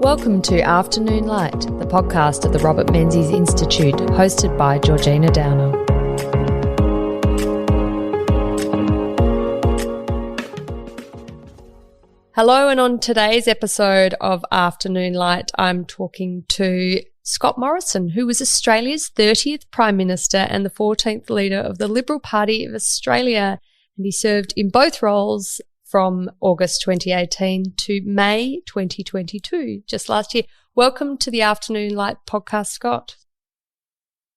Welcome to Afternoon Light, the podcast of the Robert Menzies Institute, hosted by Georgina Downer. Hello, and on today's episode of Afternoon Light, I'm talking to Scott Morrison, who was Australia's 30th Prime Minister and the 14th leader of the Liberal Party of Australia, and he served in both roles from August 2018 to May 2022, just last year. Welcome to the Afternoon Light podcast, Scott.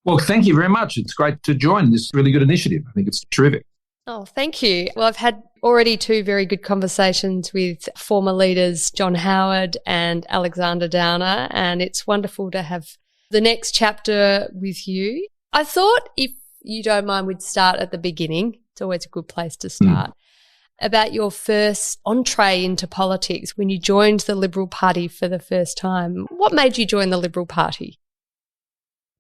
Well, thank you very much. It's great to join this really good initiative. I think it's terrific. Oh, thank you. Well, I've had already two very good conversations with former leaders John Howard and Alexander Downer, and it's wonderful to have the next chapter with you. I thought, if you don't mind, we'd start at the beginning. It's always a good place to start. About your first entree into politics when you joined the Liberal Party for the first time. What made you join the Liberal Party?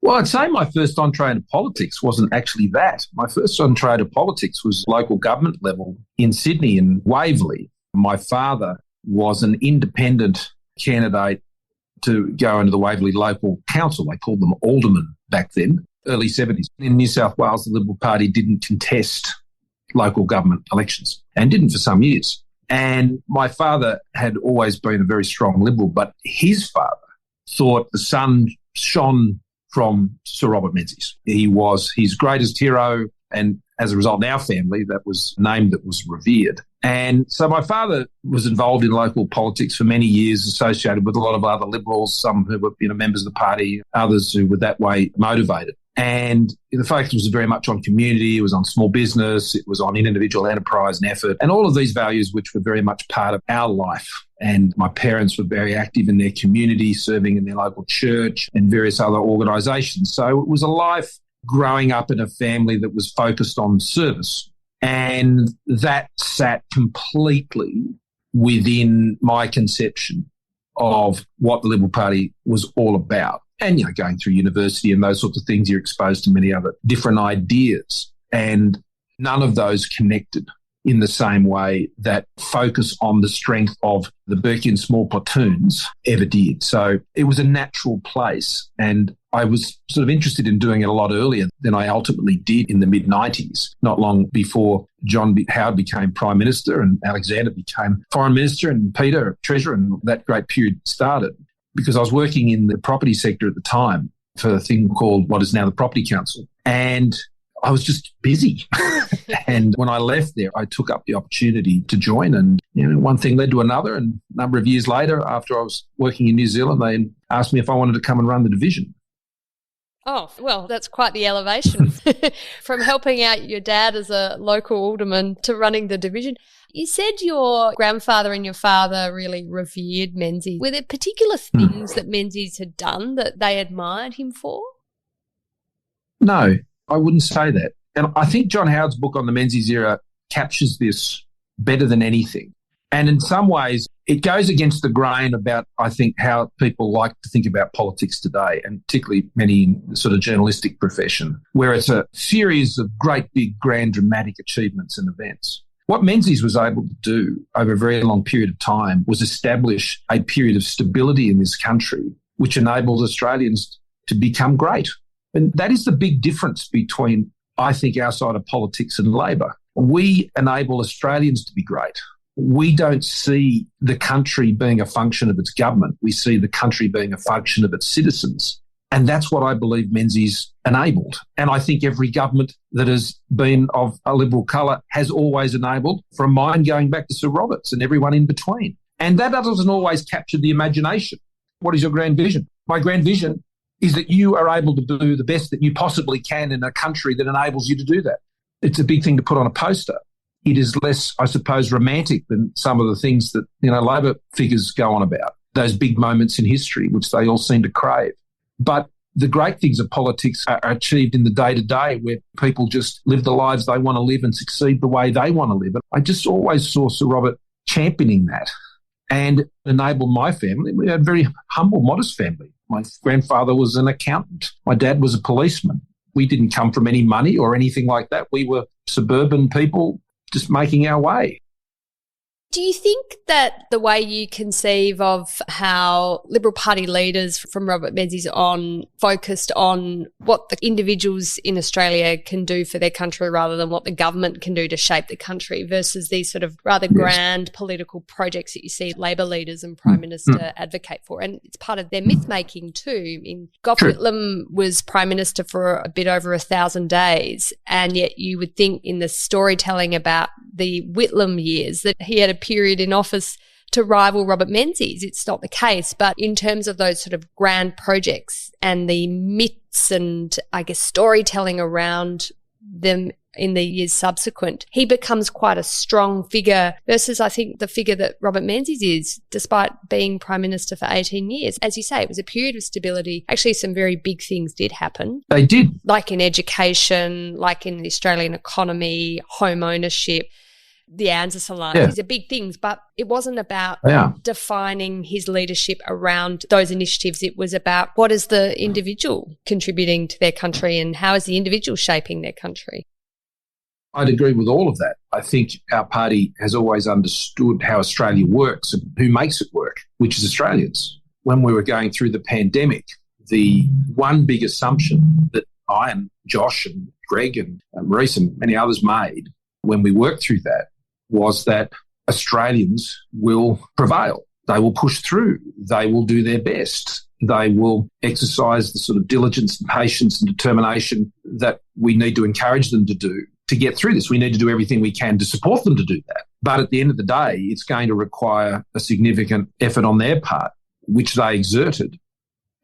Well, I'd say my first entree into politics wasn't actually that. My first entree into politics was local government level in Sydney and Waverley. My father was an independent candidate to go into the Waverley Local Council. They called them aldermen back then, early 70s. In New South Wales, the Liberal Party didn't contest local government elections and didn't for some years. And my father had always been a very strong Liberal, but his father thought the sun shone from Sir Robert Menzies. He was his greatest hero, and as a result, in our family, that was a name that was revered. And so my father was involved in local politics for many years, associated with a lot of other Liberals, some who were members of the party, others who were that way motivated. And the focus was very much on community, it was on small business, it was on individual enterprise and effort, and all of these values which were very much part of our life. And my parents were very active in their community, serving in their local church and various other organisations. So it was a life growing up in a family that was focused on service. And that sat completely within my conception of what the Liberal Party was all about. And, going through university and those sorts of things, you're exposed to many other different ideas. And none of those connected in the same way that focus on the strength of the Burkean small platoons ever did. So it was a natural place. And I was sort of interested in doing it a lot earlier than I ultimately did in the mid-90s, not long before John Howard became Prime Minister and Alexander became Foreign Minister and Peter Treasurer, and that great period started. Because I was working in the property sector at the time for a thing called what is now the Property Council. And I was just busy. And when I left there, I took up the opportunity to join. And one thing led to another. And a number of years later, after I was working in New Zealand, they asked me if I wanted to come and run the division. Oh, well, that's quite the elevation from helping out your dad as a local alderman to running the division. You said your grandfather and your father really revered Menzies. Were there particular things that Menzies had done that they admired him for? No, I wouldn't say that. And I think John Howard's book on the Menzies era captures this better than anything. And in some ways, it goes against the grain about, I think, how people like to think about politics today, and particularly many in the sort of journalistic profession, where it's a series of great, big, grand, dramatic achievements and events. What Menzies was able to do over a very long period of time was establish a period of stability in this country, which enabled Australians to become great. And that is the big difference between, I think, our side of politics and Labor. We enable Australians to be great. We don't see the country being a function of its government. We see the country being a function of its citizens. And that's what I believe Menzies enabled. And I think every government that has been of a Liberal colour has always enabled, from mine going back to Sir Robert's and everyone in between. And that doesn't always capture the imagination. What is your grand vision? My grand vision is that you are able to do the best that you possibly can in a country that enables you to do that. It's a big thing to put on a poster. It is less, I suppose, romantic than some of the things that, Labor figures go on about, those big moments in history, which they all seem to crave. But the great things of politics are achieved in the day-to-day, where people just live the lives they want to live and succeed the way they want to live. And I just always saw Sir Robert championing that and enabled my family. We had a very humble, modest family. My grandfather was an accountant. My dad was a policeman. We didn't come from any money or anything like that. We were suburban people just making our way. Do you think that the way you conceive of how Liberal Party leaders from Robert Menzies on focused on what the individuals in Australia can do for their country rather than what the government can do to shape the country versus these sort of rather grand political projects that you see Labor leaders and Prime Minister advocate for? And it's part of their myth-making too. I mean, Gough Whitlam was Prime Minister for a bit over 1,000 days, and yet you would think in the storytelling about the Whitlam years that he had a period in office to rival Robert Menzies. It's not the case. But in terms of those sort of grand projects and the myths and, I guess, storytelling around them in the years subsequent, he becomes quite a strong figure versus, I think, the figure that Robert Menzies is, despite being Prime Minister for 18 years. As you say, it was a period of stability. Actually, some very big things did happen. They did. Like in education, like in the Australian economy, home ownership. The ANZUS Alliance. These are big things, but it wasn't about defining his leadership around those initiatives. It was about what is the individual contributing to their country and how is the individual shaping their country. I'd agree with all of that. I think our party has always understood how Australia works and who makes it work, which is Australians. When we were going through the pandemic, the one big assumption that I and Josh and Greg and Maurice and many others made when we worked through that was that Australians will prevail. They will push through. They will do their best. They will exercise the sort of diligence and patience and determination that we need to encourage them to do to get through this. We need to do everything we can to support them to do that. But at the end of the day, it's going to require a significant effort on their part, which they exerted.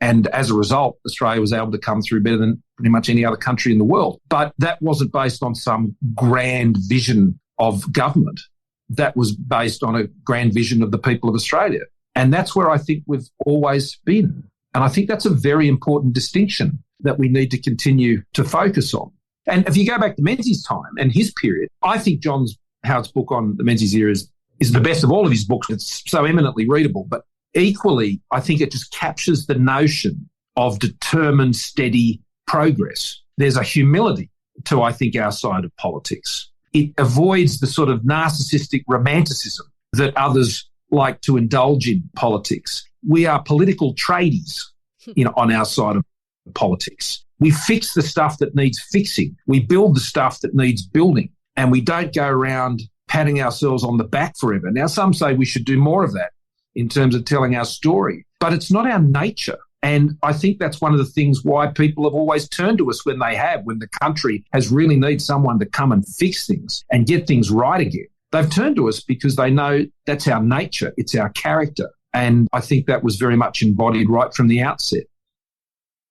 And as a result, Australia was able to come through better than pretty much any other country in the world. But that wasn't based on some grand vision of government. That was based on a grand vision of the people of Australia. And that's where I think we've always been. And I think that's a very important distinction that we need to continue to focus on. And if you go back to Menzies' time and his period, I think John Howard's book on the Menzies era is the best of all of his books. It's so eminently readable. But equally, I think it just captures the notion of determined, steady progress. There's a humility to, I think, our side of politics. It avoids the sort of narcissistic romanticism that others like to indulge in politics. We are political tradies, on our side of politics. We fix the stuff that needs fixing. We build the stuff that needs building. And we don't go around patting ourselves on the back forever. Now, some say we should do more of that in terms of telling our story, but it's not our nature. And I think that's one of the things why people have always turned to us when the country has really needed someone to come and fix things and get things right again. They've turned to us because they know that's our nature, it's our character. And I think that was very much embodied right from the outset.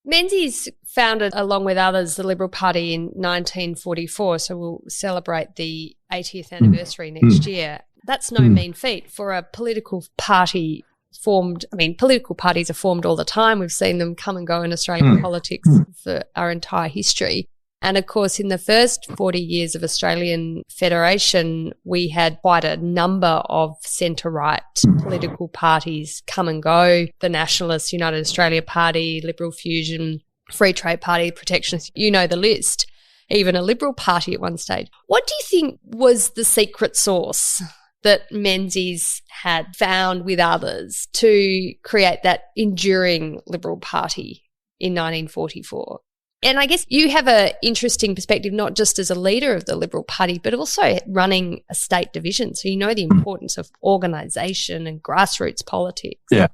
Menzies founded, along with others, the Liberal Party in 1944, so we'll celebrate the 80th anniversary next year. That's no mean feat for a political party formed. I mean, political parties are formed all the time. We've seen them come and go in Australian politics for our entire history. And, of course, in the first 40 years of Australian Federation, we had quite a number of centre-right political parties come and go. The Nationalists, United Australia Party, Liberal Fusion, Free Trade Party, Protectionists, you know the list, even a Liberal Party at one stage. What do you think was the secret sauce that Menzies had found with others to create that enduring Liberal Party in 1944? And I guess you have an interesting perspective, not just as a leader of the Liberal Party, but also running a state division. So you know the importance of organisation and grassroots politics. Yeah.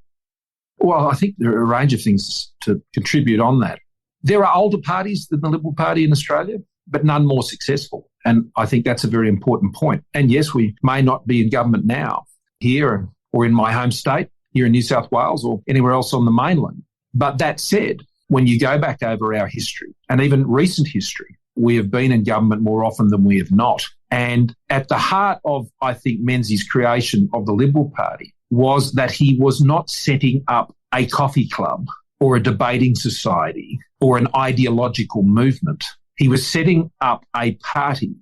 Well, I think there are a range of things to contribute on that. There are older parties than the Liberal Party in Australia, but none more successful. And I think that's a very important point. And yes, we may not be in government now here or in my home state, here in New South Wales or anywhere else on the mainland. But that said, when you go back over our history and even recent history, we have been in government more often than we have not. And at the heart of, I think, Menzies' creation of the Liberal Party was that he was not setting up a coffee club or a debating society or an ideological movement. He was setting up a party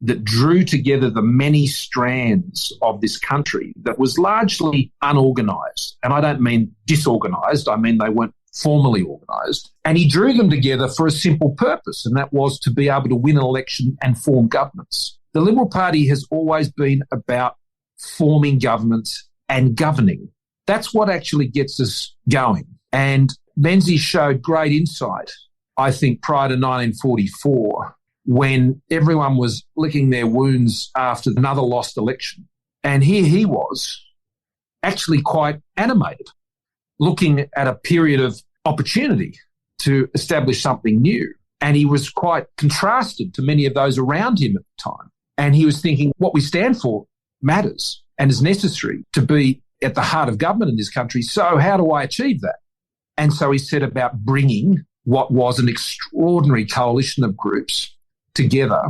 that drew together the many strands of this country that was largely unorganised. And I don't mean disorganised, I mean they weren't formally organised. And he drew them together for a simple purpose, and that was to be able to win an election and form governments. The Liberal Party has always been about forming governments and governing. That's what actually gets us going. And Menzies showed great insight, I think, prior to 1944, when everyone was licking their wounds after another lost election. And here he was, actually quite animated, looking at a period of opportunity to establish something new. And he was quite contrasted to many of those around him at the time. And he was thinking, what we stand for matters and is necessary to be at the heart of government in this country. So how do I achieve that? And so he set about bringing what was an extraordinary coalition of groups together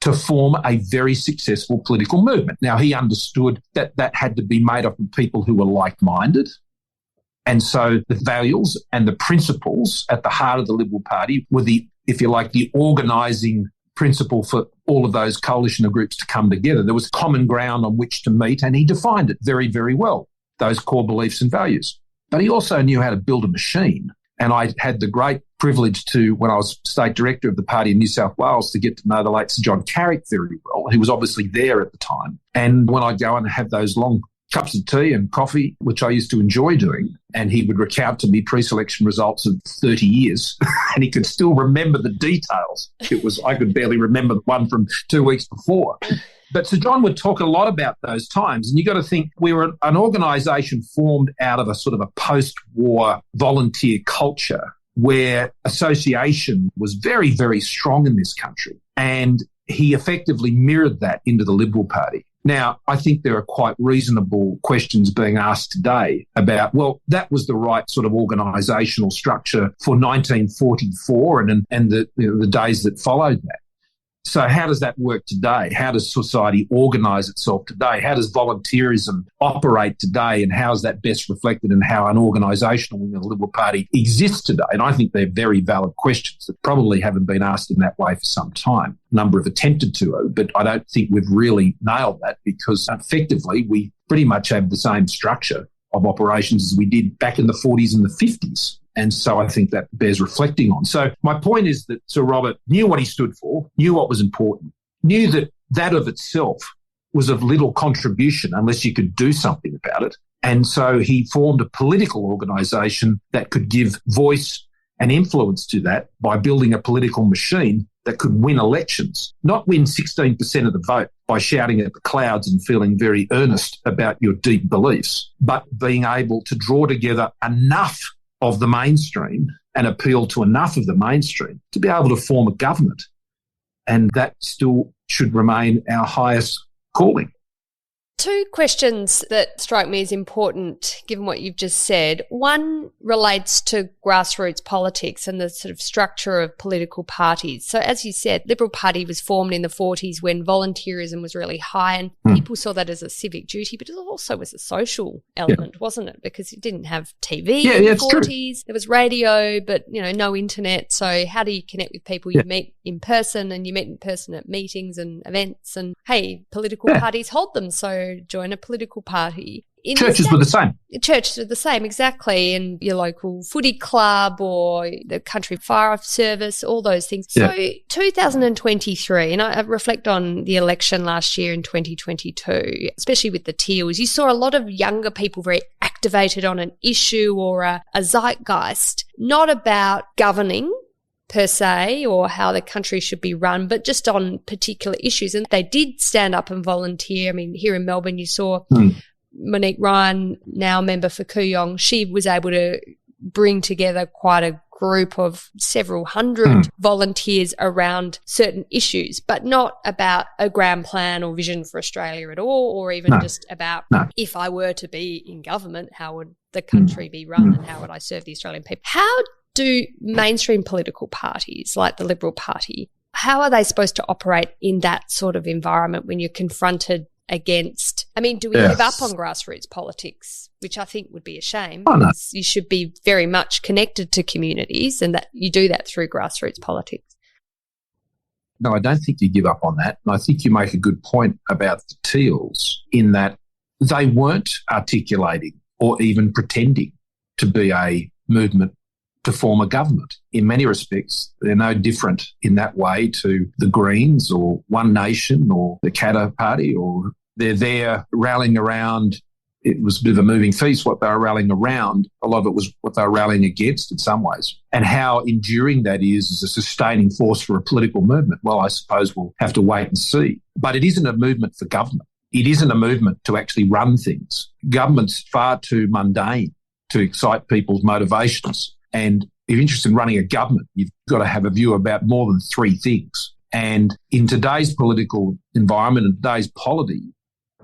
to form a very successful political movement. Now, he understood that that had to be made up of people who were like-minded. And so the values and the principles at the heart of the Liberal Party were the, if you like, the organising principle for all of those coalition of groups to come together. There was common ground on which to meet, and he defined it very, very well, those core beliefs and values. But he also knew how to build a machine. And I had the great privilege to, when I was state director of the party in New South Wales, to get to know the late Sir John Carrick very well, who was obviously there at the time. And when I'd go and have those long cups of tea and coffee, which I used to enjoy doing, and he would recount to me pre-selection results of 30 years, and he could still remember the details. I could barely remember the one from 2 weeks before. But Sir John would talk a lot about those times, and you got to think we were an organisation formed out of a sort of a post-war volunteer culture where association was very, very strong in this country, and he effectively mirrored that into the Liberal Party. Now, I think there are quite reasonable questions being asked today about, well, that was the right sort of organisational structure for 1944 and the days that followed that. So how does that work today? How does society organise itself today? How does volunteerism operate today? And how is that best reflected in how an organisational wing of the Liberal Party exists today? And I think they're very valid questions that probably haven't been asked in that way for some time. A number have attempted to, but I don't think we've really nailed that, because effectively we pretty much have the same structure of operations as we did back in the 40s and the 50s. And so I think that bears reflecting on. So my point is that Sir Robert knew what he stood for, knew what was important, knew that that of itself was of little contribution unless you could do something about it. And so he formed a political organisation that could give voice and influence to that by building a political machine that could win elections, not win 16% of the vote by shouting at the clouds and feeling very earnest about your deep beliefs, but being able to draw together enough of the mainstream and appeal to enough of the mainstream to be able to form a government. And that still should remain our highest calling. Two questions that strike me as important, given what you've just said. One relates to grassroots politics and the sort of structure of political parties. So as you said, Liberal Party was formed in the 40s when volunteerism was really high, and people saw that as a civic duty, but it also was a social element, wasn't it? Because it didn't have TV in the 40s. True. There was radio, but no internet. So how do you connect with people? You meet in person, and you meet in person at meetings and events, and hey, political parties hold them. So join a political party. Churches were the same. Churches were the same, exactly. And your local footy club or the country fire service, all those things. So 2023, and I reflect on the election last year in 2022, especially with the Teals, you saw a lot of younger people very activated on an issue or a zeitgeist, not about governing per se or how the country should be run, but just on particular issues. And they did stand up and volunteer. I mean, here in Melbourne, you saw Monique Ryan, now a member for Kooyong. She was able to bring together quite a group of several hundred volunteers around certain issues, but not about a grand plan or vision for Australia at all, or even just about if I were to be in government, how would the country be run and how would I serve the Australian people? How do mainstream political parties like the Liberal Party, how are they supposed to operate in that sort of environment when you're confronted against, do we give up on grassroots politics, which I think would be a shame. You should be very much connected to communities, and that you do that through grassroots politics. No, I don't think you give up on that. And I think you make a good point about the Teals in that they weren't articulating or even pretending to be a movement to form a government. In many respects, they're no different in that way to the Greens or One Nation or the Katter Party or They're there rallying around. It was a bit of a moving feast, what they were rallying around. A lot of it was what they were rallying against in some ways. And how enduring that is as a sustaining force for a political movement, well, I suppose we'll have to wait and see. But it isn't a movement for government. It isn't a movement to actually run things. Government's far too mundane to excite people's motivations. And if you're interested in running a government, you've got to have a view about more than three things. And in today's political environment and today's polity,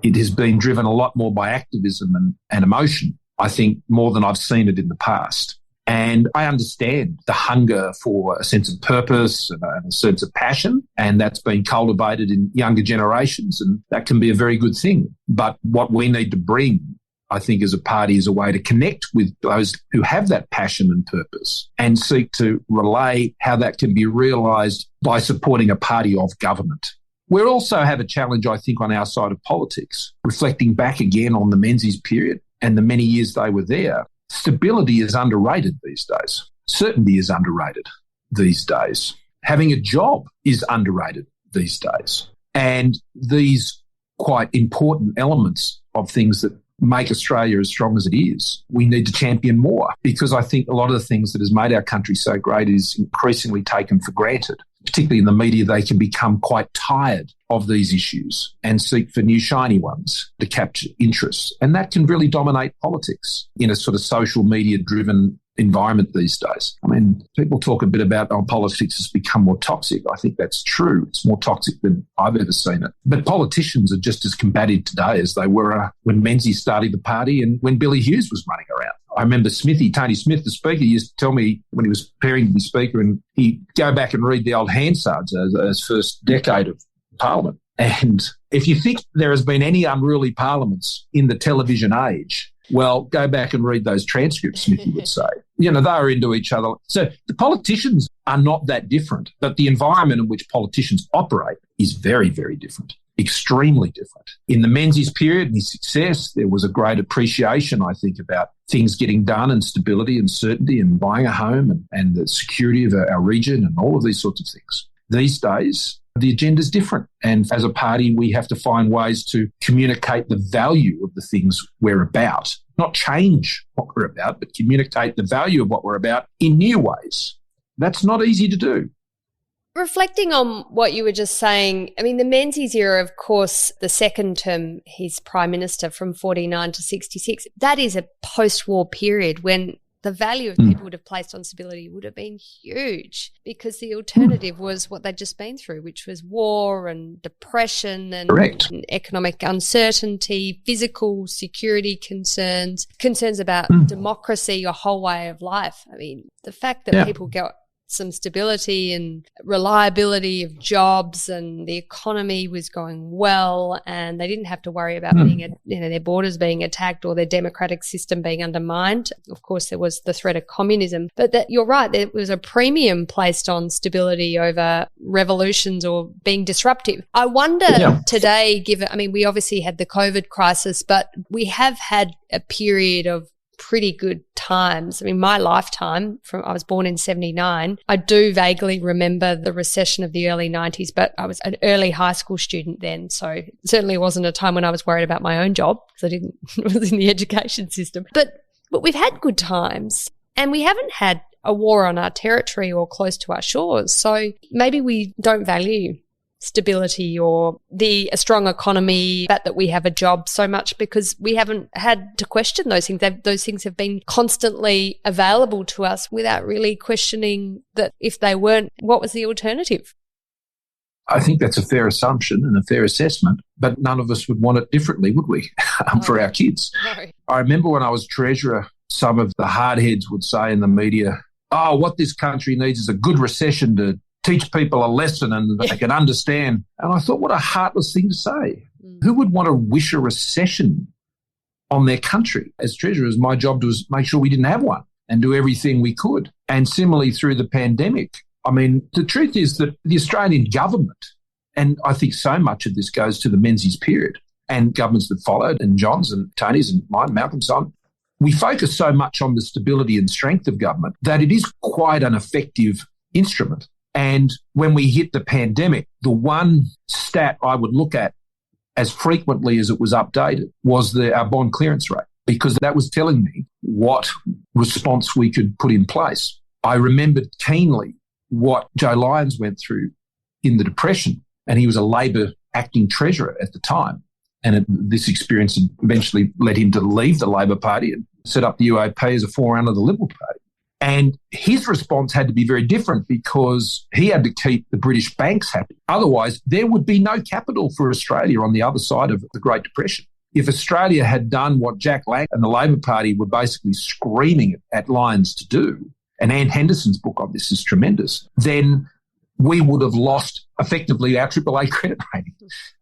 it has been driven a lot more by activism and emotion, I think, more than I've seen it in the past. And I understand the hunger for a sense of purpose and a sense of passion, and that's been cultivated in younger generations, and that can be a very good thing. But what we need to bring, I think, as a party is a way to connect with those who have that passion and purpose and seek to relay how that can be realised by supporting a party of government. We also have a challenge, I think, on our side of politics, reflecting back again on the Menzies period and the many years they were there. Stability is underrated these days. Certainty is underrated these days. Having a job is underrated these days. And these quite important elements of things that make Australia as strong as it is, we need to champion more, because I think a lot of the things that has made our country so great is increasingly taken for granted. Particularly in the media, they can become quite tired of these issues and seek for new shiny ones to capture interest. And that can really dominate politics in a sort of social media-driven environment these days. I mean, people talk a bit about politics has become more toxic. I think that's true. It's more toxic than I've ever seen it. But politicians are just as combative today as they were when Menzies started the party and when Billy Hughes was running around. I remember Tony Smith, the speaker, used to tell me when he was preparing to be speaker, and he'd go back and read the old Hansards as first decade of Parliament. And if you think there has been any unruly parliaments in the television age, well, go back and read those transcripts, Smithy would say. You know, they were into each other. So the politicians are not that different, but the environment in which politicians operate is very, very different. Extremely different. In the Menzies period and his success, there was a great appreciation, I think, about things getting done and stability and certainty and buying a home and the security of our region and all of these sorts of things. These days, the agenda's different. And as a party, we have to find ways to communicate the value of the things we're about. Not change what we're about, but communicate the value of what we're about in new ways. That's not easy to do. Reflecting on what you were just saying, I mean, the Menzies era, of course, the second term, he's Prime Minister from 49 to 66, that is a post-war period when the value of people would have placed on stability would have been huge, because the alternative was what they'd just been through, which was war and depression and economic uncertainty, physical security concerns about democracy, your whole way of life. I mean, the fact that people got some stability and reliability of jobs and the economy was going well and they didn't have to worry about their borders being attacked or their democratic system being undermined. Of course, there was the threat of communism. But that you're right, there was a premium placed on stability over revolutions or being disruptive. I wonder today, we obviously had the COVID crisis, but we have had a period of pretty good times. I mean, my lifetime, I was born in 79. I do vaguely remember the recession of the early 90s, but I was an early high school student then. So it certainly wasn't a time when I was worried about my own job because I was in the education system. But we've had good times and we haven't had a war on our territory or close to our shores. So maybe we don't value stability or a strong economy, that we have a job so much because we haven't had to question those things. Those things have been constantly available to us without really questioning that if they weren't, what was the alternative? I think that's a fair assumption and a fair assessment, but none of us would want it differently, would we, for our kids? No. I remember when I was Treasurer, some of the hardheads would say in the media, what this country needs is a good recession to teach people a lesson and they can understand. And I thought, what a heartless thing to say. Who would want to wish a recession on their country? As Treasurers, my job was make sure we didn't have one and do everything we could. And similarly through the pandemic, I mean, the truth is that the Australian government, and I think so much of this goes to the Menzies period and governments that followed, and John's and Tony's and mine, Malcolm's on, we focus so much on the stability and strength of government that it is quite an effective instrument. And when we hit the pandemic, the one stat I would look at as frequently as it was updated was our bond clearance rate, because that was telling me what response we could put in place. I remembered keenly what Joe Lyons went through in the Depression, and he was a Labor acting treasurer at the time. And this experience eventually led him to leave the Labor Party and set up the UAP as a forerunner of the Liberal Party. And his response had to be very different because he had to keep the British banks happy. Otherwise, there would be no capital for Australia on the other side of the Great Depression. If Australia had done what Jack Lang and the Labor Party were basically screaming at Lyons to do, and Anne Henderson's book on this is tremendous, then we would have lost effectively our AAA credit rating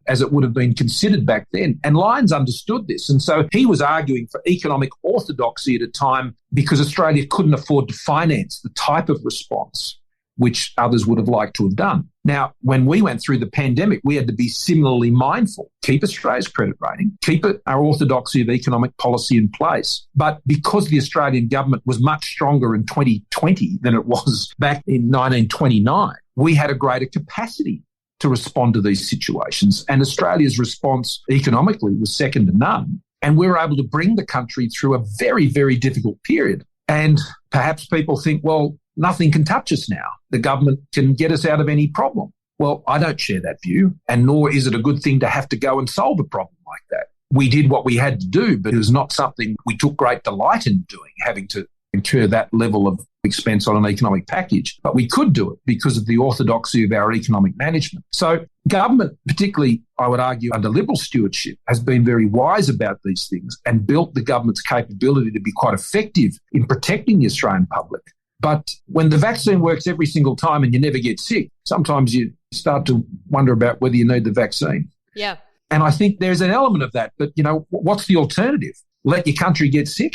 as it would have been considered back then. And Lyons understood this. And so he was arguing for economic orthodoxy at a time because Australia couldn't afford to finance the type of response which others would have liked to have done. Now, when we went through the pandemic, we had to be similarly mindful. Keep Australia's credit rating, keep our orthodoxy of economic policy in place. But because the Australian government was much stronger in 2020 than it was back in 1929, we had a greater capacity to respond to these situations. And Australia's response economically was second to none. And we were able to bring the country through a very, very difficult period. And perhaps people think, well, nothing can touch us now. The government can get us out of any problem. Well, I don't share that view, and nor is it a good thing to have to go and solve a problem like that. We did what we had to do, but it was not something we took great delight in doing, having to incur that level of expense on an economic package. But we could do it because of the orthodoxy of our economic management. So government, particularly, I would argue, under Liberal stewardship, has been very wise about these things and built the government's capability to be quite effective in protecting the Australian public. But when the vaccine works every single time and you never get sick, sometimes you start to wonder about whether you need the vaccine. Yeah. And I think there's an element of that. But, what's the alternative? Let your country get sick?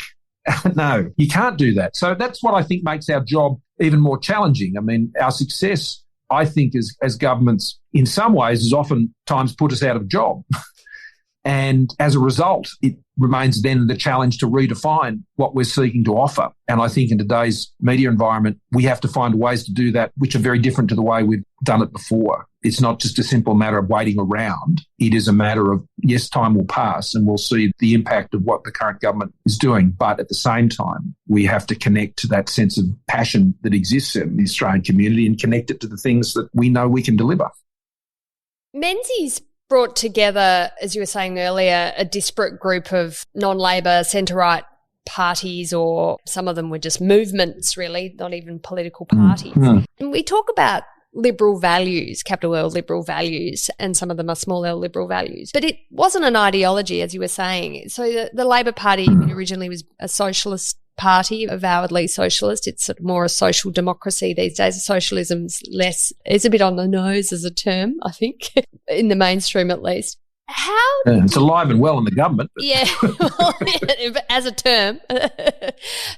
No, you can't do that. So that's what I think makes our job even more challenging. I mean, our success, I think, as governments, in some ways, has oftentimes put us out of job. And as a result, it remains then the challenge to redefine what we're seeking to offer. And I think in today's media environment, we have to find ways to do that which are very different to the way we've done it before. It's not just a simple matter of waiting around. It is a matter of, yes, time will pass and we'll see the impact of what the current government is doing. But at the same time, we have to connect to that sense of passion that exists in the Australian community and connect it to the things that we know we can deliver. Menzies brought together, as you were saying earlier, a disparate group of non-Labor, centre-right parties, or some of them were just movements, really, not even political parties. Mm-hmm. And we talk about liberal values, capital L liberal values, and some of them are small L liberal values. But it wasn't an ideology, as you were saying. So the Labor Party originally was a socialist party, avowedly socialist. It's more a social democracy these days. Socialism's is a bit on the nose as a term, I think, in the mainstream at least. It's alive and well in the government. But. Yeah, as a term.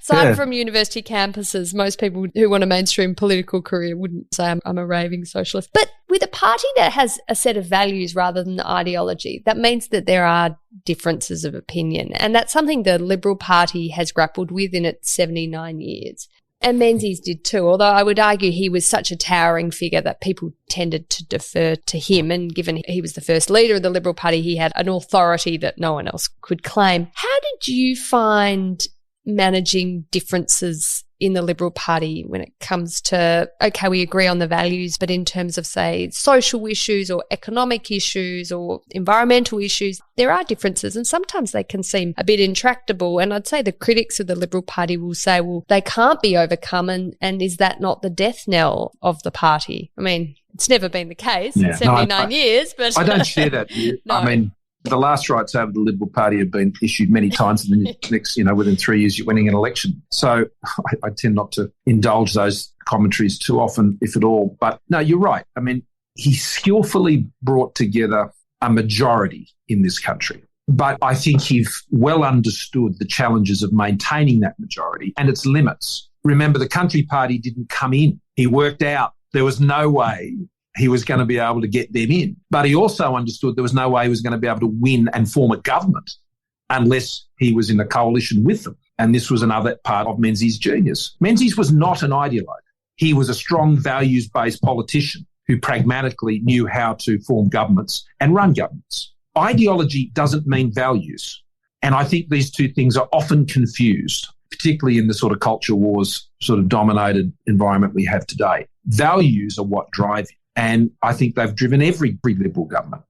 Aside from university campuses, most people who want a mainstream political career wouldn't say I'm a raving socialist. But with a party that has a set of values rather than ideology, that means that there are differences of opinion. And that's something the Liberal Party has grappled with in its 79 years. And Menzies did too, although I would argue he was such a towering figure that people tended to defer to him. And given he was the first leader of the Liberal Party, he had an authority that no one else could claim. How did you find managing differences in the Liberal Party when it comes to, okay, we agree on the values, but in terms of, say, social issues or economic issues or environmental issues, there are differences and sometimes they can seem a bit intractable. And I'd say the critics of the Liberal Party will say, well, they can't be overcome, and is that not the death knell of the party? I mean, it's never been the case in 79 years, but I don't share that view. No. I mean, the last rights over the Liberal Party have been issued many times, and then next, within 3 years, you're winning an election. So I tend not to indulge those commentaries too often, if at all. But no, you're right. I mean, he skillfully brought together a majority in this country. But I think he well understood the challenges of maintaining that majority and its limits. Remember, the Country Party didn't come in. He worked out there was no way he was going to be able to get them in. But he also understood there was no way he was going to be able to win and form a government unless he was in a coalition with them. And this was another part of Menzies' genius. Menzies was not an ideologue. He was a strong values-based politician who pragmatically knew how to form governments and run governments. Ideology doesn't mean values. And I think these two things are often confused, particularly in the sort of culture wars sort of dominated environment we have today. Values are what drive you. And I think they've driven every Liberal government.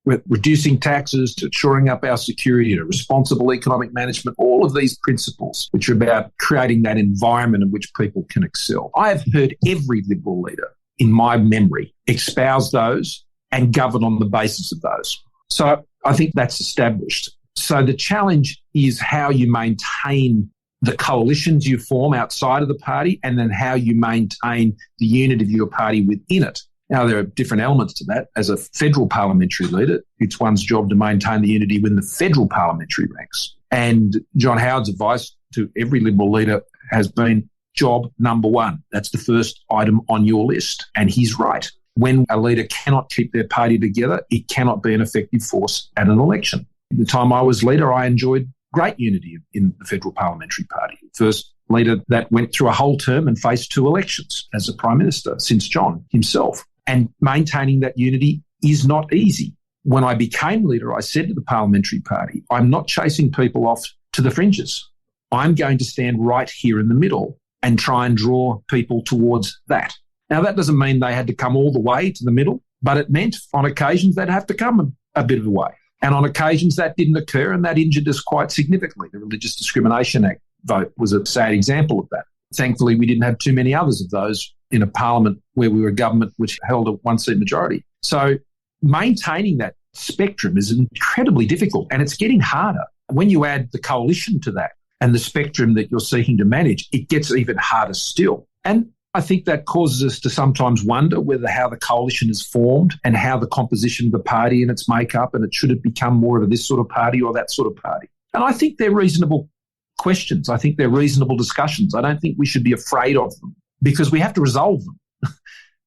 With reducing taxes to shoring up our security to responsible economic management, all of these principles which are about creating that environment in which people can excel. I have heard every Liberal leader in my memory espouse those and govern on the basis of those. So I think that's established. So the challenge is how you maintain the coalitions you form outside of the party and then how you maintain the unity of your party within it. Now, there are different elements to that. As a federal parliamentary leader, it's one's job to maintain the unity within the federal parliamentary ranks. And John Howard's advice to every Liberal leader has been job number one. That's the first item on your list. And he's right. When a leader cannot keep their party together, it cannot be an effective force at an election. The time I was leader, I enjoyed great unity in the federal parliamentary party. First leader that went through a whole term and faced 2 elections as a prime minister since John himself. And maintaining that unity is not easy. When I became leader, I said to the parliamentary party, I'm not chasing people off to the fringes. I'm going to stand right here in the middle and try and draw people towards that. Now, that doesn't mean they had to come all the way to the middle, but it meant on occasions they'd have to come a bit of a way. And on occasions that didn't occur, and that injured us quite significantly. The Religious Discrimination Act vote was a sad example of that. Thankfully, we didn't have too many others of those in a parliament where we were a government which held a 1-seat majority. So maintaining that spectrum is incredibly difficult, and it's getting harder. When you add the coalition to that and the spectrum that you're seeking to manage, it gets even harder still. And I think that causes us to sometimes wonder whether how the coalition is formed and how the composition of the party and its makeup, and should it become more of this sort of party or that sort of party. And I think they're reasonable questions. I think they're reasonable discussions. I don't think we should be afraid of them because we have to resolve them.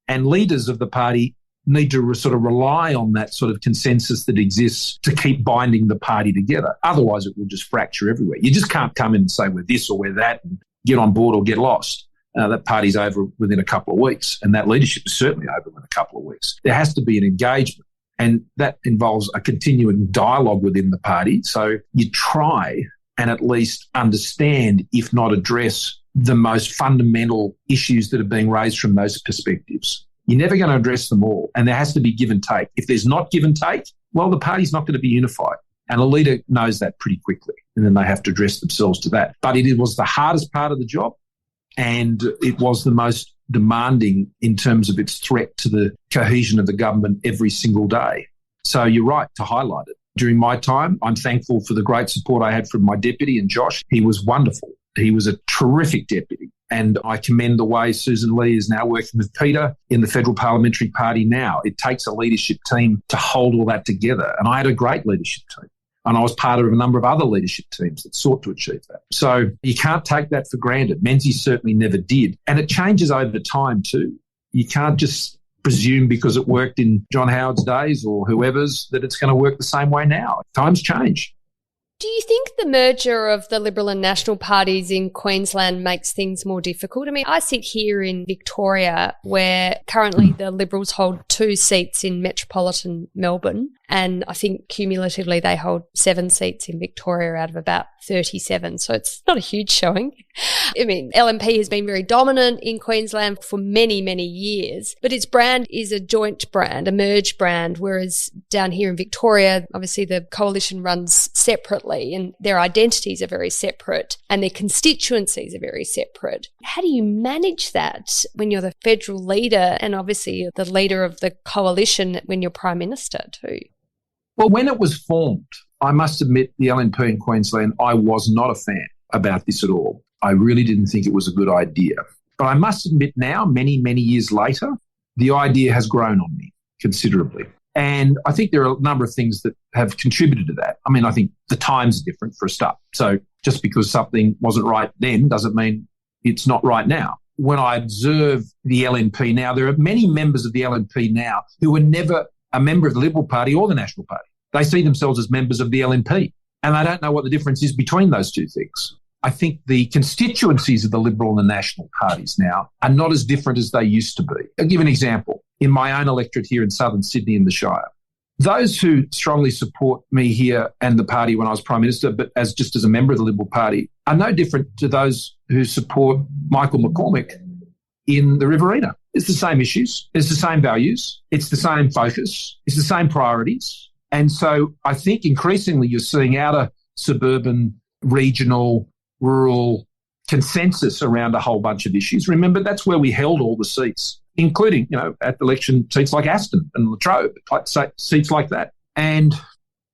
And leaders of the party need to sort of rely on that sort of consensus that exists to keep binding the party together. Otherwise, it will just fracture everywhere. You just can't come in and say we're this or we're that and get on board or get lost. That party's over within a couple of weeks, and that leadership is certainly over within a couple of weeks. There has to be an engagement, and that involves a continuing dialogue within the party. So you try and at least understand, if not address, the most fundamental issues that are being raised from those perspectives. You're never going to address them all, and there has to be give and take. If there's not give and take, well, the party's not going to be unified, and a leader knows that pretty quickly, and then they have to address themselves to that. But it was the hardest part of the job, and it was the most demanding in terms of its threat to the cohesion of the government every single day. So you're right to highlight it. During my time, I'm thankful for the great support I had from my deputy and Josh. He was wonderful. He was a terrific deputy. And I commend the way Susan Lee is now working with Peter in the Federal Parliamentary Party now. It takes a leadership team to hold all that together. And I had a great leadership team. And I was part of a number of other leadership teams that sought to achieve that. So you can't take that for granted. Menzies certainly never did. And it changes over time too. You can't just presume because it worked in John Howard's days or whoever's that it's going to work the same way now. Times change. Do you think the merger of the Liberal and National parties in Queensland makes things more difficult? I mean, I sit here in Victoria where currently the Liberals hold 2 seats in metropolitan Melbourne, and I think cumulatively they hold 7 seats in Victoria out of about 37. So it's not a huge showing. I mean, LNP has been very dominant in Queensland for many, many years, but its brand is a joint brand, a merged brand, whereas down here in Victoria, obviously the coalition runs separately and their identities are very separate and their constituencies are very separate. How do you manage that when you're the federal leader and obviously you're the leader of the coalition when you're Prime Minister too? Well, when it was formed, I must admit the LNP in Queensland, I was not a fan about this at all. I really didn't think it was a good idea. But I must admit now, many, many years later, the idea has grown on me considerably. And I think there are a number of things that have contributed to that. I mean, I think the times are different for a start. So just because something wasn't right then doesn't mean it's not right now. When I observe the LNP now, there are many members of the LNP now who were never a member of the Liberal Party or the National Party. They see themselves as members of the LNP, and they don't know what the difference is between those two things. I think the constituencies of the Liberal and the National parties now are not as different as they used to be. I'll give an example. In my own electorate here in southern Sydney in the Shire, those who strongly support me here and the party when I was Prime Minister, but as a member of the Liberal Party, are no different to those who support Michael McCormick in the Riverina. It's the same issues, it's the same values, it's the same focus, it's the same priorities. And so I think increasingly you're seeing outer suburban, regional, rural consensus around a whole bunch of issues. Remember, that's where we held all the seats, including, at the election, seats like Aston and Latrobe, seats like that. And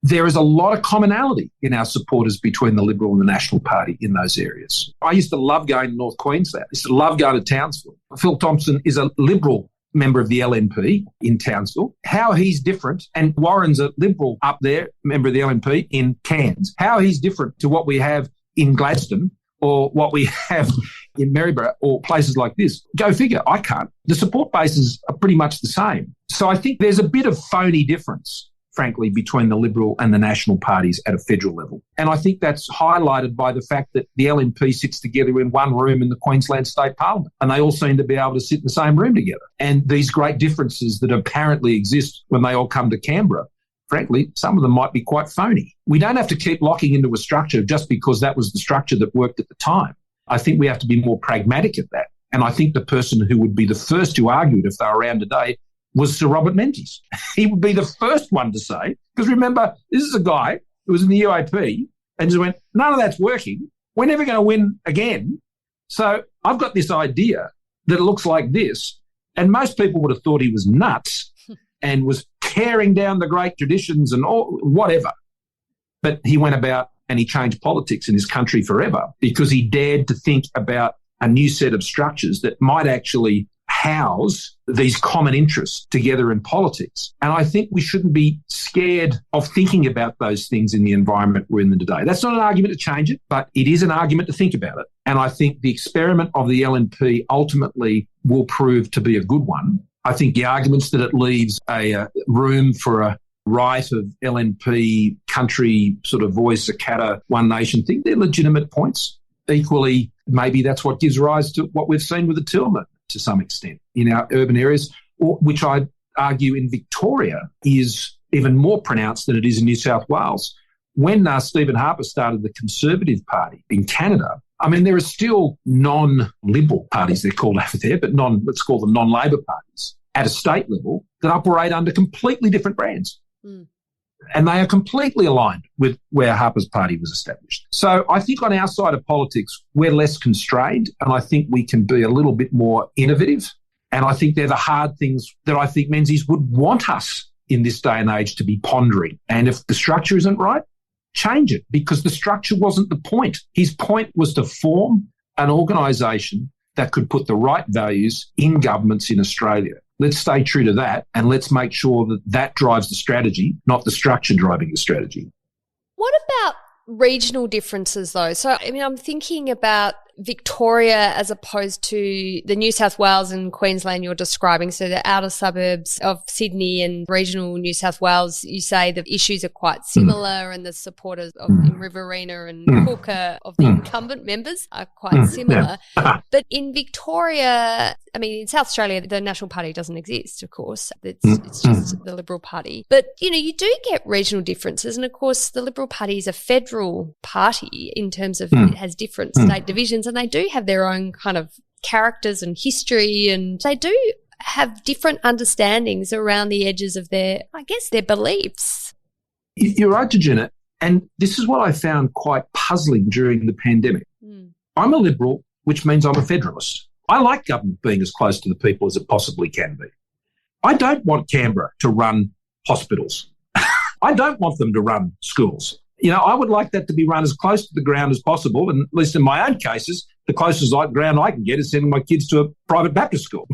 there is a lot of commonality in our supporters between the Liberal and the National Party in those areas. I used to love going to North Queensland. I used to love going to Townsville. Phil Thompson is a Liberal member of the LNP in Townsville. How he's different, and Warren's a Liberal up there, member of the LNP in Cairns, how he's different to what we have in Gladstone or what we have in Maryborough or places like this. Go figure, I can't. The support bases are pretty much the same. So I think there's a bit of phony difference, frankly, between the Liberal and the National parties at a federal level. And I think that's highlighted by the fact that the LNP sits together in one room in the Queensland State Parliament, and they all seem to be able to sit in the same room together. And these great differences that apparently exist when they all come to Canberra, frankly, some of them might be quite phony. We don't have to keep locking into a structure just because that was the structure that worked at the time. I think we have to be more pragmatic at that. And I think the person who would be the first to argue it if they were around today was Sir Robert Menzies. He would be the first one to say, because remember, this is a guy who was in the UAP and just went, none of that's working. We're never going to win again. So I've got this idea that looks like this. And most people would have thought he was nuts and was tearing down the great traditions and all, whatever. But he went about and he changed politics in this country forever because he dared to think about a new set of structures that might actually house these common interests together in politics. And I think we shouldn't be scared of thinking about those things in the environment we're in today. That's not an argument to change it, but it is an argument to think about it. And I think the experiment of the LNP ultimately will prove to be a good one. I think the arguments that it leaves a room for a right of LNP country sort of voice, a Kata One Nation thing, they're legitimate points. Equally, maybe that's what gives rise to what we've seen with the Toowoomba to some extent in our urban areas, which I'd argue in Victoria is even more pronounced than it is in New South Wales. When Stephen Harper started the Conservative Party in Canada, I mean, there are still non-Liberal parties, they're called over there, but let's call them non-Labor parties at a state level that operate under completely different brands. Mm. And they are completely aligned with where Harper's party was established. So I think on our side of politics, we're less constrained, and I think we can be a little bit more innovative. And I think they're the hard things that I think Menzies would want us in this day and age to be pondering. And if the structure isn't right, change it, because the structure wasn't the point. His point was to form an organisation that could put the right values in governments in Australia. Let's stay true to that, and let's make sure that that drives the strategy, not the structure driving the strategy. What about regional differences, though? So, I mean, I'm thinking about Victoria as opposed to the New South Wales and Queensland you're describing, so the outer suburbs of Sydney and regional New South Wales. You say the issues are quite similar and the supporters of in Riverina and Cook of the incumbent members are quite similar. But in Victoria, I mean, in South Australia, the National Party doesn't exist, of course. It's just the Liberal Party. But, you do get regional differences. And, of course, the Liberal Party is a federal party in terms of it has different state divisions, and they do have their own kind of characters and history, and they do have different understandings around the edges of their beliefs. You're right, Georgina. And this is what I found quite puzzling during the pandemic. I'm a Liberal, which means I'm a federalist. I like government being as close to the people as it possibly can be. I don't want Canberra to run hospitals. I don't want them to run schools. I would like that to be run as close to the ground as possible. And at least in my own cases, the closest ground I can get is sending my kids to a private Baptist school.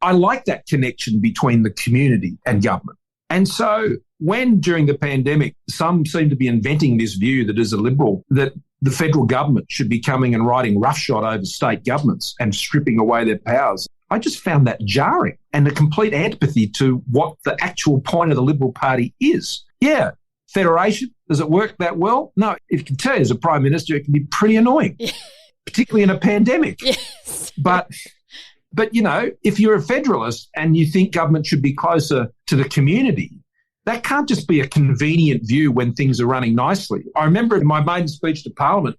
I like that connection between the community and government. And so when during the pandemic, some seem to be inventing this view that as a Liberal, that the federal government should be coming and riding roughshod over state governments and stripping away their powers, I just found that jarring and a complete antipathy to what the actual point of the Liberal Party is. Yeah, federation, does it work that well? No, it can tell you as a Prime Minister, it can be pretty annoying, particularly in a pandemic. Yes. But if you're a federalist and you think government should be closer to the community, That can't just be a convenient view when things are running nicely. I remember in my maiden speech to Parliament,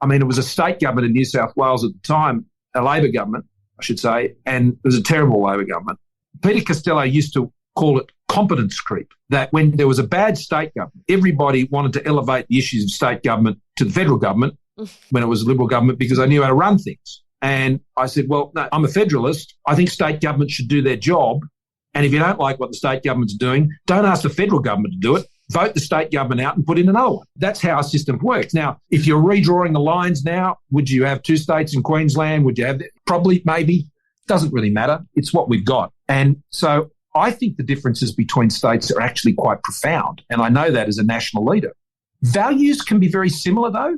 it was a state government in New South Wales at the time, a Labor government, I should say, and it was a terrible Labor government. Peter Costello used to call it competence creep, that when there was a bad state government, everybody wanted to elevate the issues of state government to the federal government when it was a Liberal government because they knew how to run things. And I said, well, no, I'm a federalist. I think state government should do their job. And if you don't like what the state government's doing, don't ask the federal government to do it. Vote the state government out and put in another one. That's how our system works. Now, if you're redrawing the lines now, would you have 2 states in Queensland? Would you have probably, maybe? Doesn't really matter. It's what we've got. And so I think the differences between states are actually quite profound. And I know that as a national leader. Values can be very similar, though.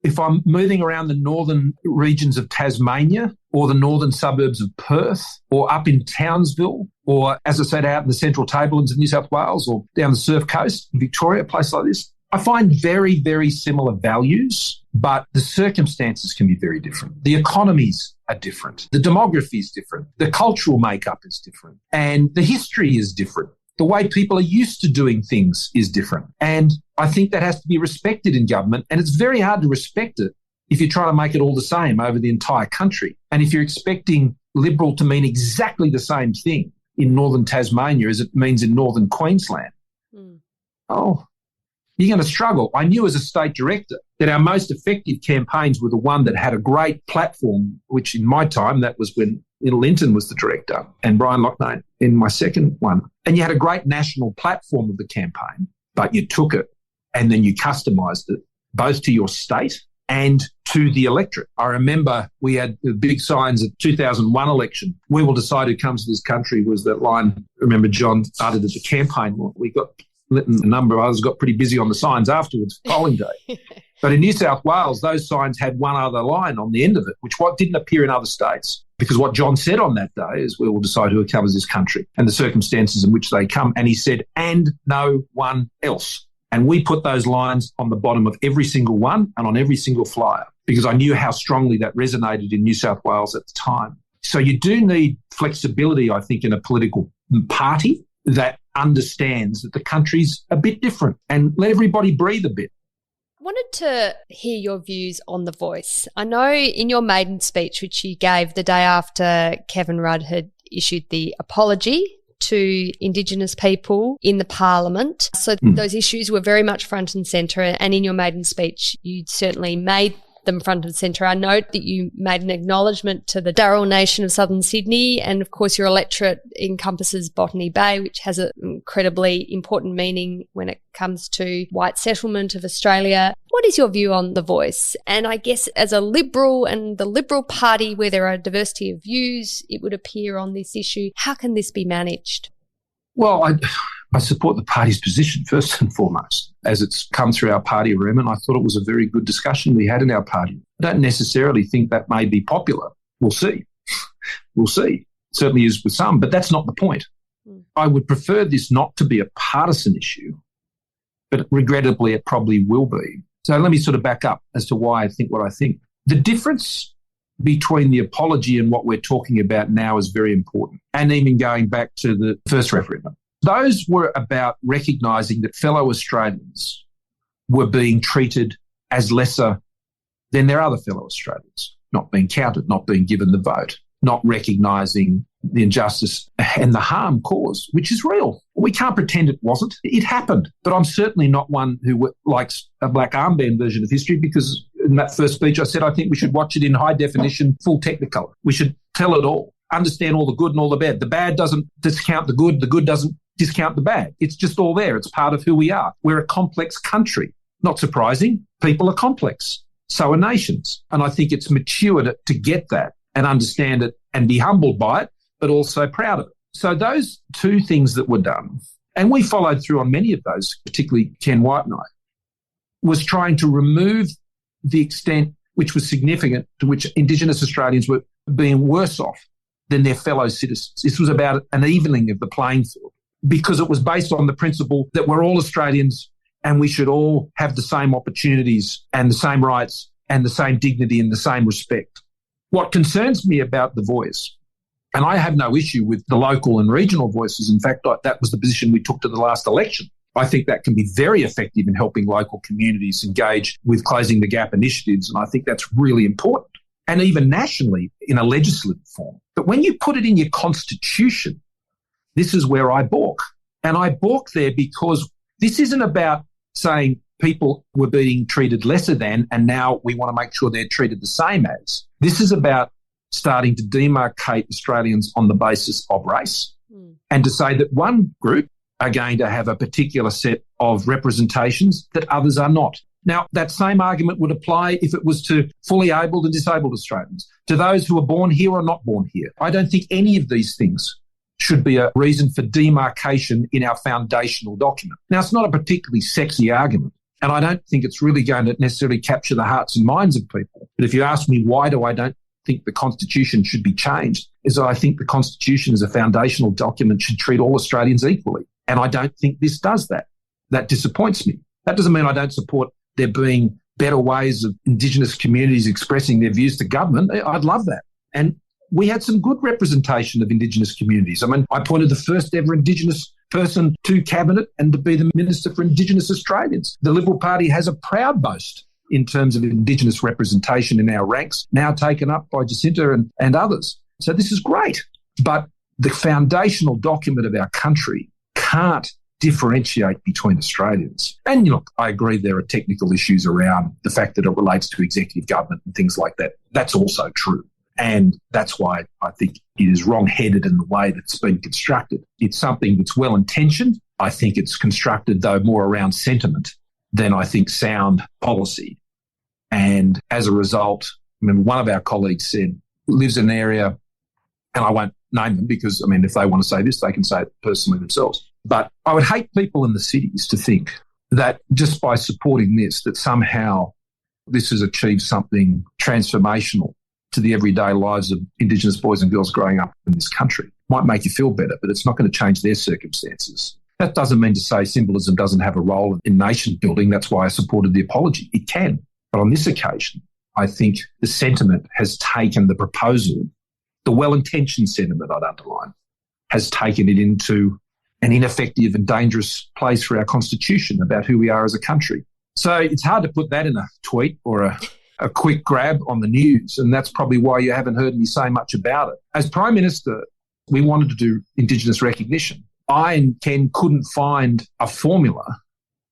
If I'm moving around the northern regions of Tasmania or the northern suburbs of Perth or up in Townsville or, as I said, out in the central tablelands of New South Wales or down the surf coast in Victoria, a place like this, I find very, very similar values, but the circumstances can be very different. The economies are different. The demography is different. The cultural makeup is different. And the history is different. The way people are used to doing things is different. And I think that has to be respected in government. And it's very hard to respect it if you're trying to make it all the same over the entire country. And if you're expecting Liberal to mean exactly the same thing in northern Tasmania as it means in northern Queensland, you're going to struggle. I knew as a state director that our most effective campaigns were the one that had a great platform, which in my time, that was when Linton was the director and Brian Loughnane in my second one. And you had a great national platform of the campaign, but you took it and then you customised it both to your state and to the electorate. I remember we had the big signs at 2001 election. We will decide who comes to this country was that line. I remember John uttered at the campaign. We got a number of others got pretty busy on the signs afterwards, polling day. But in New South Wales, those signs had one other line on the end of it, which didn't appear in other states. Because what John said on that day is we will decide who covers this country and the circumstances in which they come. And he said, and no one else. And we put those lines on the bottom of every single one and on every single flyer because I knew how strongly that resonated in New South Wales at the time. So you do need flexibility, I think, in a political party that understands that the country's a bit different and let everybody breathe a bit. I wanted to hear your views on The Voice. I know in your maiden speech, which you gave the day after Kevin Rudd had issued the apology to Indigenous people in the Parliament, so those issues were very much front and centre, and in your maiden speech, you certainly made them front and centre. I note that you made an acknowledgement to the Darrell Nation of Southern Sydney, and of course your electorate encompasses Botany Bay, which has an incredibly important meaning when it comes to white settlement of Australia. What is your view on The Voice? And I guess as a Liberal and the Liberal Party, where there are a diversity of views, it would appear on this issue, how can this be managed? Well, I support the party's position first and foremost, as it's come through our party room, and I thought it was a very good discussion we had in our party. I don't necessarily think that may be popular. We'll see. We'll see. It certainly is with some, but that's not the point. I would prefer this not to be a partisan issue, but regrettably it probably will be. So let me sort of back up as to why I think what I think. The difference between the apology and what we're talking about now is very important, and even going back to the first referendum. Those were about recognising that fellow Australians were being treated as lesser than their other fellow Australians, not being counted, not being given the vote, not recognising the injustice and the harm caused, which is real. We can't pretend it wasn't. It happened. But I'm certainly not one who likes a black armband version of history, because in that first speech I said I think we should watch it in high definition, full Technicolor. We should tell it all, understand all the good and all the bad. The bad doesn't discount the good doesn't discount the bad. It's just all there. It's part of who we are. We're a complex country. Not surprising. People are complex. So are nations. And I think it's mature to get that and understand it and be humbled by it, but also proud of it. So those two things that were done, and we followed through on many of those, particularly Ken White and I, was trying to remove the extent which was significant to which Indigenous Australians were being worse off than their fellow citizens. This was about an evening of the playing field, because it was based on the principle that we're all Australians and we should all have the same opportunities and the same rights and the same dignity and the same respect. What concerns me about The Voice And I have no issue with the local and regional voices. In fact, that was the position we took to the last election. I think that can be very effective in helping local communities engage with closing the gap initiatives, and I think that's really important. And even nationally in a legislative form. But when you put it in your constitution, this is where I balk. And I balk there because this isn't about saying people were being treated lesser than and now we want to make sure they're treated the same as. This is about starting to demarcate Australians on the basis of race and to say that one group are going to have a particular set of representations that others are not. Now, that same argument would apply if it was to fully abled and disabled Australians, to those who are born here or not born here. I don't think any of these things should be a reason for demarcation in our foundational document. Now, it's not a particularly sexy argument, and I don't think it's really going to necessarily capture the hearts and minds of people. But if you ask me why I don't think the Constitution should be changed, is that I think the Constitution as a foundational document should treat all Australians equally. And I don't think this does that. That disappoints me. That doesn't mean I don't support there being better ways of Indigenous communities expressing their views to government. I'd love that. And we had some good representation of Indigenous communities. I mean, I appointed the first ever Indigenous person to Cabinet and to be the Minister for Indigenous Australians. The Liberal Party has a proud boast in terms of Indigenous representation in our ranks, now taken up by Jacinta and others. So this is great. But the foundational document of our country can't differentiate between Australians. And look, I agree there are technical issues around the fact that it relates to executive government and things like that. That's also true. And that's why I think it is wrong-headed in the way that it's been constructed. It's something that's well-intentioned. I think it's constructed, though, more around sentiment than I think sound policy. And as a result, I mean, one of our colleagues said, lives in an area, and I won't name them because, I mean, if they want to say this, they can say it personally themselves. But I would hate people in the cities to think that just by supporting this, that somehow this has achieved something transformational to the everyday lives of Indigenous boys and girls growing up in this country. It might make you feel better, but it's not going to change their circumstances. That doesn't mean to say symbolism doesn't have a role in nation building. That's why I supported the apology. It can. But on this occasion, I think the sentiment has taken the proposal, the well-intentioned sentiment, I'd underline, has taken it into an ineffective and dangerous place for our constitution about who we are as a country. So it's hard to put that in a tweet or a quick grab on the news, and that's probably why you haven't heard me say much about it. As Prime Minister, we wanted to do Indigenous recognition. I and Ken couldn't find a formula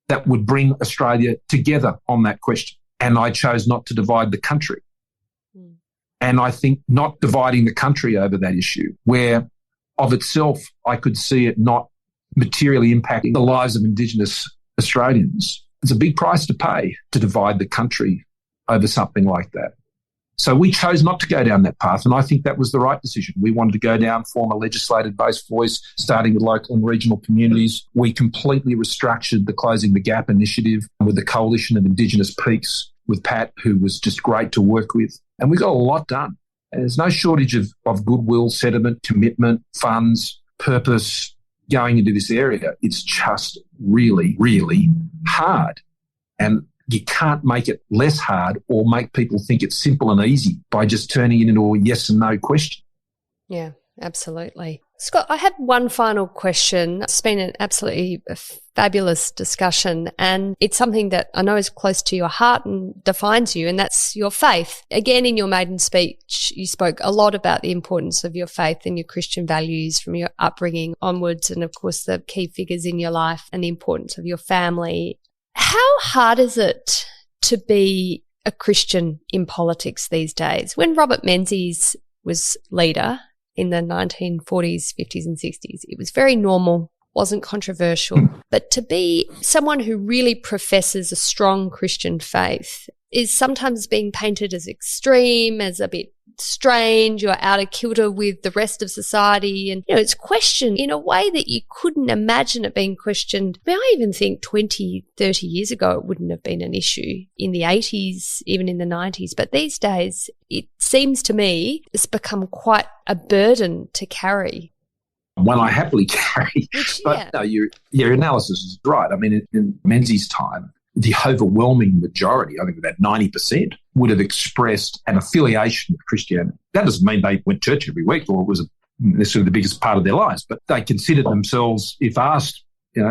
that would bring Australia together on that question, and I chose not to divide the country. And I think not dividing the country over that issue, where of itself I could see it not materially impacting the lives of Indigenous Australians, it's a big price to pay to divide the country over something like that. So we chose not to go down that path, and I think that was the right decision. We wanted to go down, form a legislative-based voice, starting with local and regional communities. We completely restructured the Closing the Gap initiative with the Coalition of Indigenous Peaks, with Pat, who was just great to work with. And we got a lot done. And there's no shortage of goodwill, sentiment, commitment, funds, purpose going into this area. It's just really, really hard. And you can't make it less hard or make people think it's simple and easy by just turning it into a yes and no question. Yeah, absolutely. Scott, I have one final question. It's been an absolutely fabulous discussion, and it's something that I know is close to your heart and defines you, and that's your faith. Again, in your maiden speech, you spoke a lot about the importance of your faith and your Christian values from your upbringing onwards, and of course the key figures in your life and the importance of your family. How hard is it to be a Christian in politics these days? When Robert Menzies was leader in the 1940s, 50s and 60s, it was very normal, wasn't controversial. But to be someone who really professes a strong Christian faith is sometimes being painted as extreme, as a bit strange, or out of kilter with the rest of society. And, it's questioned in a way that you couldn't imagine it being questioned. I mean, I even think 20, 30 years ago, it wouldn't have been an issue. In the 80s, even in the 90s. But these days, it seems to me it's become quite a burden to carry. One I happily carry. But no, your analysis is right. I mean, in Menzies' time, the overwhelming majority, I think about 90%, would have expressed an affiliation with Christianity. That doesn't mean they went to church every week or it was necessarily the biggest part of their lives, but they considered themselves, if asked,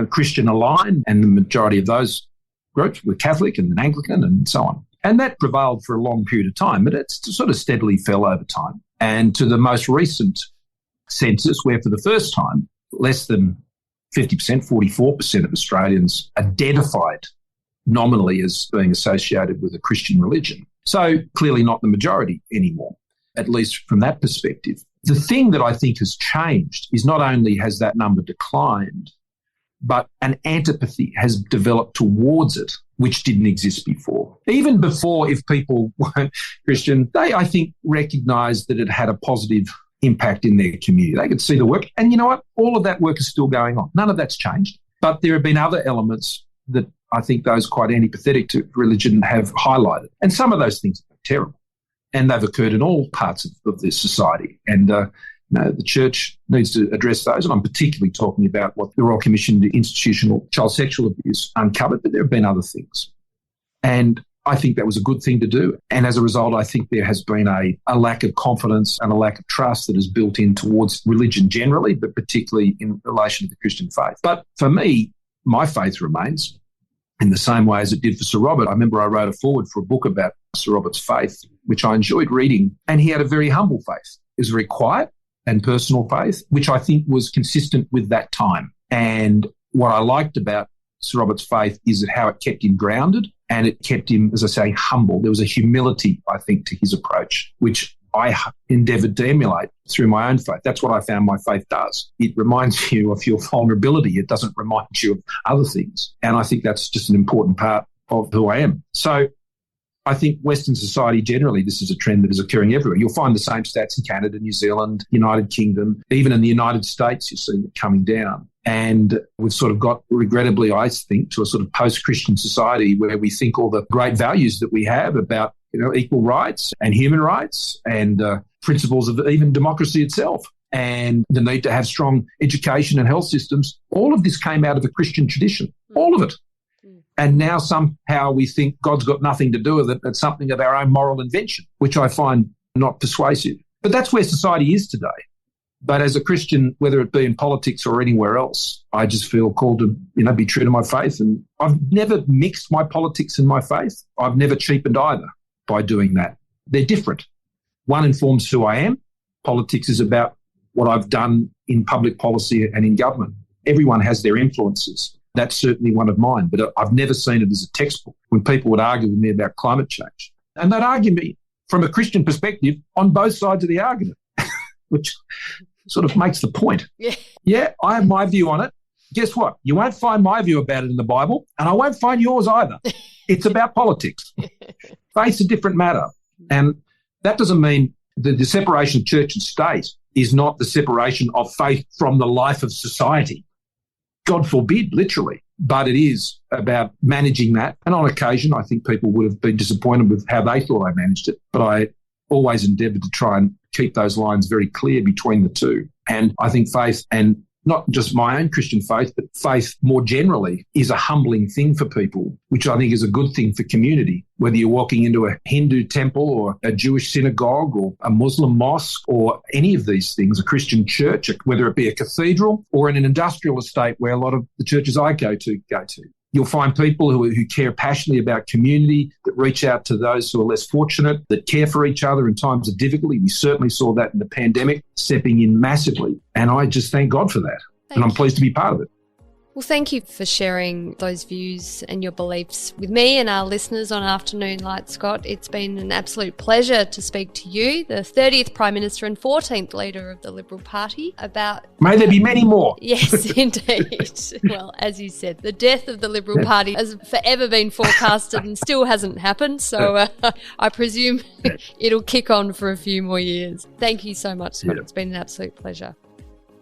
Christian aligned, and the majority of those groups were Catholic and Anglican and so on. And that prevailed for a long period of time, but it sort of steadily fell over time. And to the most recent census, where for the first time, less than 50%, 44% of Australians identified nominally as being associated with a Christian religion. So clearly not the majority anymore, at least from that perspective. The thing that I think has changed is not only has that number declined, but an antipathy has developed towards it, which didn't exist before. Even before, if people weren't Christian, they, I think, recognised that it had a positive impact in their community. They could see the work. And you know what? All of that work is still going on. None of that's changed. But there have been other elements that I think those quite antipathetic to religion have highlighted. And some of those things are terrible. And they've occurred in all parts of this society. And the church needs to address those. And I'm particularly talking about what the Royal Commission into Institutional Child Sexual Abuse uncovered, but there have been other things. And I think that was a good thing to do. And as a result, I think there has been a lack of confidence and a lack of trust that is built in towards religion generally, but particularly in relation to the Christian faith. But for me, my faith remains in the same way as it did for Sir Robert. I remember I wrote a foreword for a book about Sir Robert's faith, which I enjoyed reading, and he had a very humble faith. It was very quiet and personal faith, which I think was consistent with that time. And what I liked about Sir Robert's faith is that how it kept him grounded and it kept him, as I say, humble. There was a humility, I think, to his approach, which I endeavoured to emulate through my own faith. That's what I found my faith does. It reminds you of your vulnerability. It doesn't remind you of other things. And I think that's just an important part of who I am. So I think Western society generally, this is a trend that is occurring everywhere. You'll find the same stats in Canada, New Zealand, United Kingdom, even in the United States, you're seeing it coming down. And we've sort of got, regrettably, I think, to a sort of post-Christian society where we think all the great values that we have about, equal rights and human rights and principles of even democracy itself and the need to have strong education and health systems, all of this came out of a Christian tradition, all of it. And now somehow we think God's got nothing to do with it. It's something of our own moral invention, which I find not persuasive. But that's where society is today. But as a Christian, whether it be in politics or anywhere else, I just feel called to, be true to my faith. And I've never mixed my politics and my faith. I've never cheapened either by doing that. They're different. One informs who I am. Politics is about what I've done in public policy and in government. Everyone has their influences. That's certainly one of mine, but I've never seen it as a textbook when people would argue with me about climate change. And they'd argue me from a Christian perspective on both sides of the argument, which sort of makes the point. Yeah, I have my view on it. Guess what? You won't find my view about it in the Bible, and I won't find yours either. It's about politics. Faith's a different matter. And that doesn't mean the separation of church and state is not the separation of faith from the life of society. God forbid, literally. But it is about managing that. And on occasion, I think people would have been disappointed with how they thought I managed it. But I always endeavoured to try and keep those lines very clear between the two. And I think faith, and not just my own Christian faith, but faith more generally, is a humbling thing for people, which I think is a good thing for community. Whether you're walking into a Hindu temple or a Jewish synagogue or a Muslim mosque or any of these things, a Christian church, whether it be a cathedral or in an industrial estate where a lot of the churches I go to. You'll find people who care passionately about community, that reach out to those who are less fortunate, that care for each other in times of difficulty. We certainly saw that in the pandemic, stepping in massively. And I just thank God for that. And I'm pleased to be part of it. Well, thank you for sharing those views and your beliefs with me and our listeners on Afternoon Light, Scott. It's been an absolute pleasure to speak to you, the 30th Prime Minister and 14th Leader of the Liberal Party, about... May there be many more. Yes, indeed. Well, as you said, the death of the Liberal Party has forever been forecasted and still hasn't happened, so I presume it'll kick on for a few more years. Thank you so much, Scott. It's been an absolute pleasure.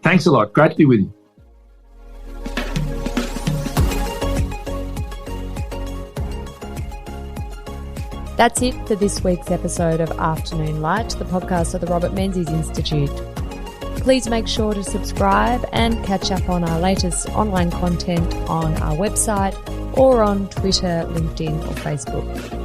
Thanks a lot. Great to be with you. That's it for this week's episode of Afternoon Light, the podcast of the Robert Menzies Institute. Please make sure to subscribe and catch up on our latest online content on our website or on Twitter, LinkedIn or Facebook.